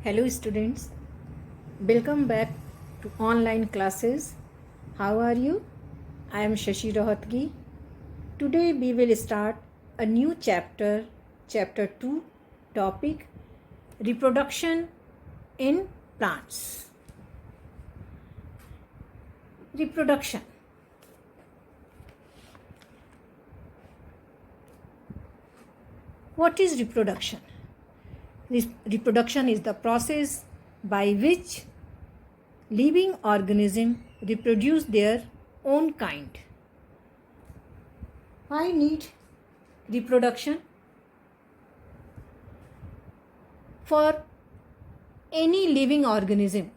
Hello students, welcome back to online classes. How are you? I am Shashi Rohatgi. Today we will start a new chapter, chapter 2, topic reproduction in plants. Reproduction. What is reproduction? Reproduction is the process by which living organisms reproduce their own kind. Why need reproduction? For any living organism,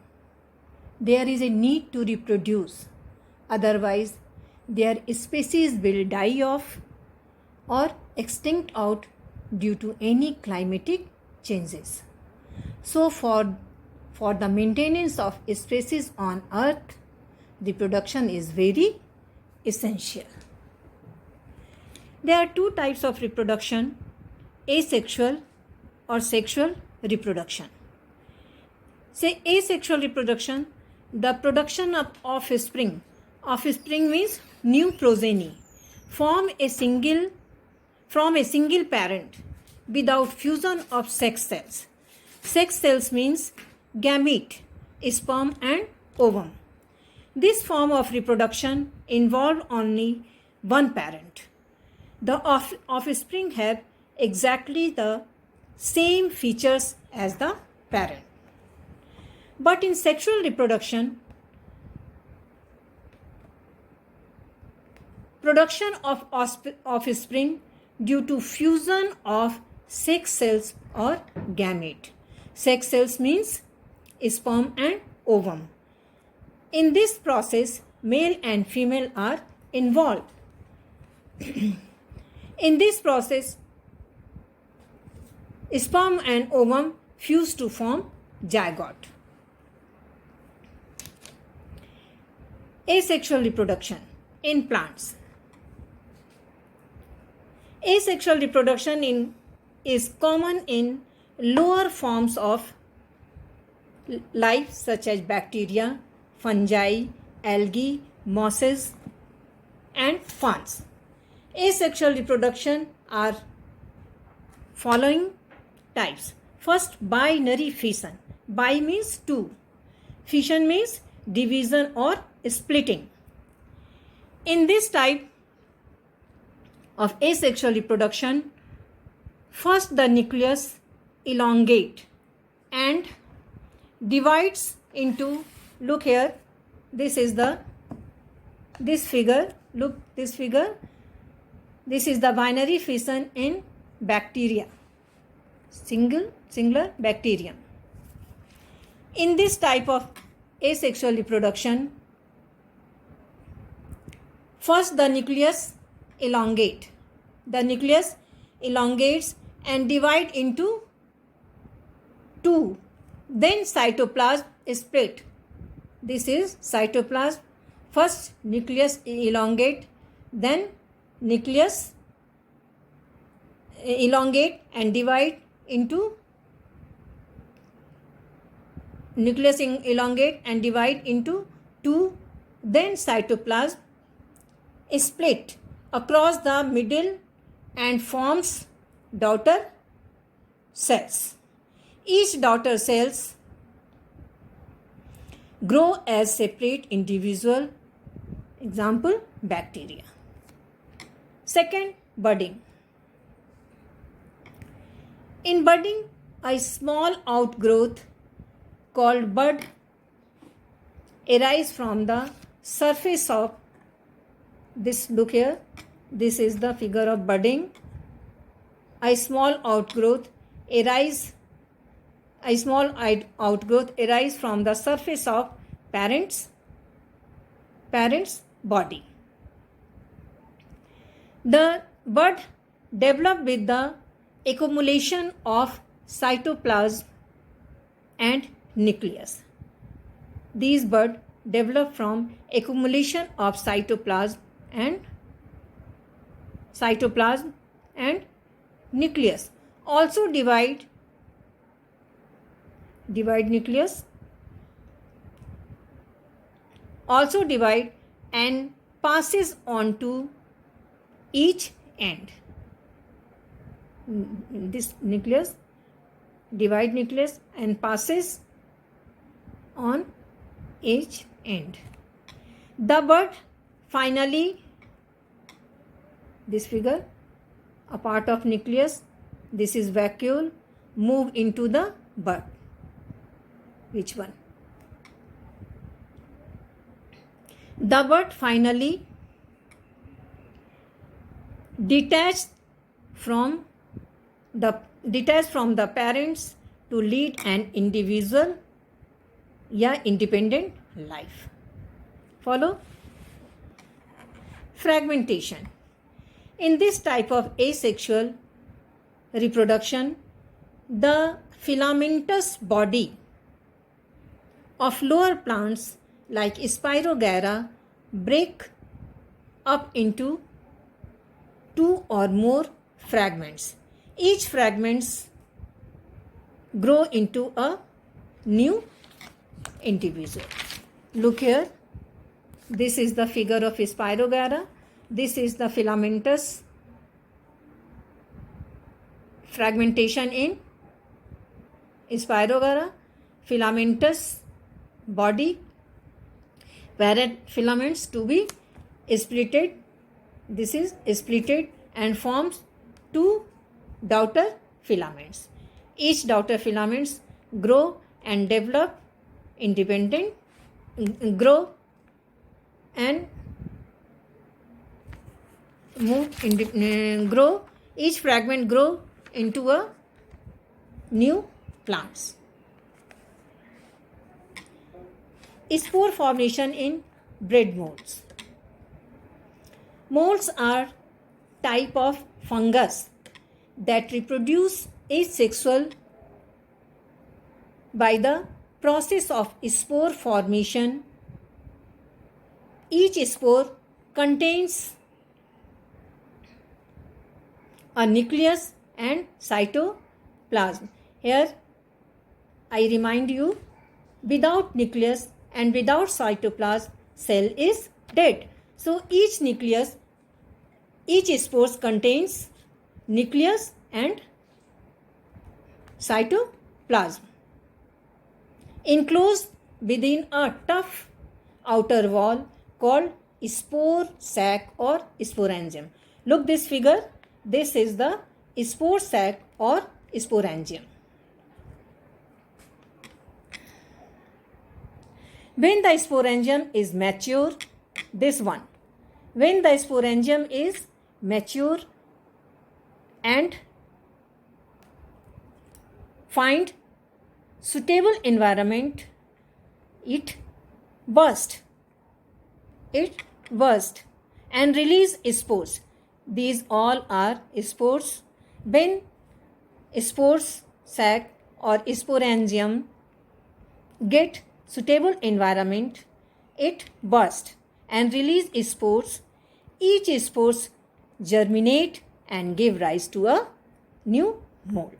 there is a need to reproduce. Otherwise, their species will die off or extinct out due to any climatic changes. So for the maintenance of species on earth, reproduction is very essential. There are two types of reproduction, asexual or sexual reproduction. Say asexual reproduction, the production of offspring. Offspring means new progeny from a single parent without fusion of sex cells. Sex cells means gamete, sperm and ovum. This form of reproduction involves only one parent. The offspring have exactly the same features as the parent. But in sexual reproduction, production of offspring due to fusion of sex cells or gamete. Sex cells means sperm and ovum. In this process, male and female are involved. In this process, sperm and ovum fuse to form zygote. Asexual reproduction in plants. Asexual reproduction is common in lower forms of life such as bacteria, fungi, algae, mosses and ferns. Asexual reproduction are following types. First, binary fission. Bi means two. Fission means division or splitting. In this type of asexual reproduction, first the nucleus elongate and divides into, look here, this is this figure, this is the binary fission in bacteria, singular bacterium. In this type of asexual reproduction, first the nucleus elongate. The nucleus elongates and divide into two. Then cytoplasm split. This is cytoplasm. First nucleus elongate, then nucleus elongate and divide into two. Then cytoplasm split across the middle and forms daughter cells. Each daughter cells grow as separate individual, example bacteria. Second, budding. In budding, a small outgrowth called bud arises from the surface of this. Look here, this is the figure of budding. A small outgrowth arises from the surface of parent's body. The bud develops with the accumulation of cytoplasm and nucleus. These buds develop from accumulation of cytoplasm and nucleus. Also divide divide nucleus, also divide and passes on to each end. This nucleus, divide nucleus and passes on each end. The bud finally, this figure, a part of nucleus, this is vacuole, move into the bud. Which one? The bud finally detached from the parents to lead an individual independent life. Follow? Fragmentation. In this type of asexual reproduction, the filamentous body of lower plants like Spirogyra break up into 2 or more fragments. Each fragments grow into a new individual. Look here. This is the figure of Spirogyra. This is the filamentous fragmentation in Spirogyra. Filamentous body, parent filaments to be splitted. This is splitted and forms 2 daughter filaments. Each daughter filaments grow and develop independent, grow and grow. Each fragment grow into a new plants. Spore formation in bread molds. Molds are type of fungus that reproduce asexual by the process of spore formation. Each spore contains a nucleus and cytoplasm. Here I remind you, without nucleus and without cytoplasm, cell is dead. So each spore contains nucleus and cytoplasm, enclosed within a tough outer wall called spore sac or sporangium. Look this figure. This is the spore sac or sporangium. When the sporangium is mature, this one, when the sporangium is mature and find suitable environment, it bursts and release spores. These all are spores. When spores sac or sporangium get suitable environment, it bursts and release spores. Each spores germinate and give rise to a new mold.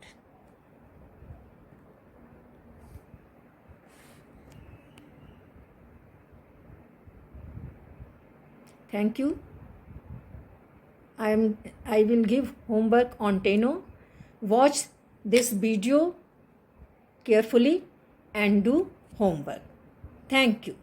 Thank you. I will give homework on Teno. Watch this video carefully and do homework. Thank you.